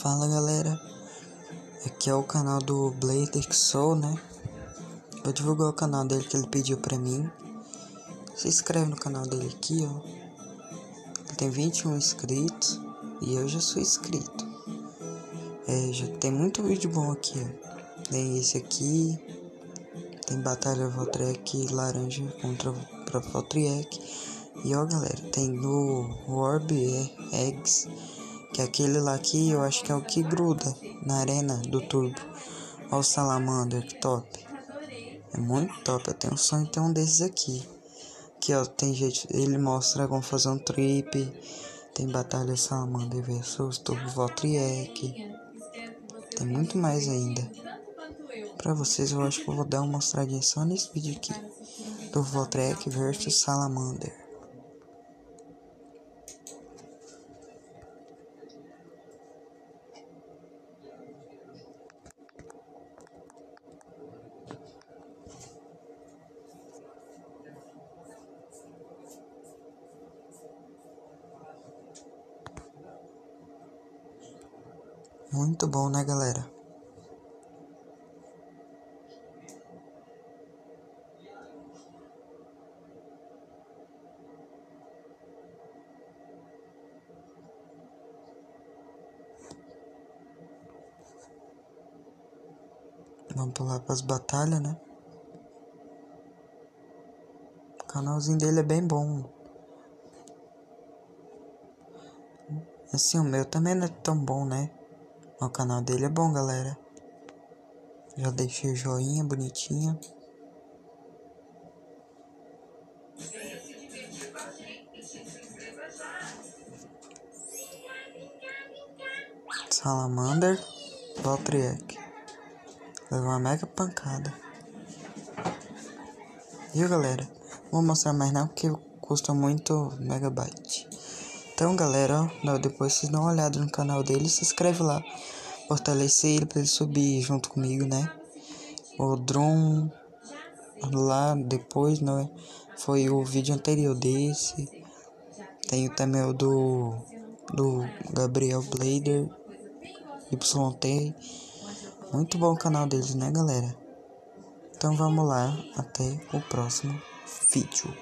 Fala galera, aqui é o canal do Blader Soul, né? Vou divulgar o canal dele que ele pediu pra mim. Se inscreve no canal dele aqui, ó. Ele tem 21 inscritos e eu já sou inscrito. Já tem muito vídeo bom aqui, ó. Tem esse aqui, tem Batalha Valtryek laranja contra Valtryek. E ó galera, tem no Orb Eggs, que é aquele lá que eu acho que é o que gruda na arena do turbo. Olha o Salamander, que top. É muito top, eu tenho um sonho de ter um desses aqui. Aqui ó, tem jeito, ele mostra como fazer um trip. Tem Batalha Salamander versus Turbo Valtryek. Tem muito mais ainda. Pra vocês eu acho que eu vou dar uma mostradinha só nesse vídeo aqui. Turbo Valtryek versus Salamander. Muito bom, né, galera? Vamos pular para as batalhas, né? O canalzinho dele é bem bom. Assim, o meu também não é tão bom, né? O canal dele é bom, galera. Já deixei o joinha bonitinha. Salamander, Valtryek. Levou uma mega pancada. Viu, galera? Vou mostrar mais não, porque custa muito megabyte. Então, galera, ó, depois vocês dão uma olhada no canal dele, se inscreve lá. Fortalecer ele pra ele subir junto comigo, né? O Drum lá depois, né? Foi o vídeo anterior desse. Tem também o do Gabriel Blader YT. Muito bom o canal deles, né, galera? Então vamos lá, até o próximo vídeo.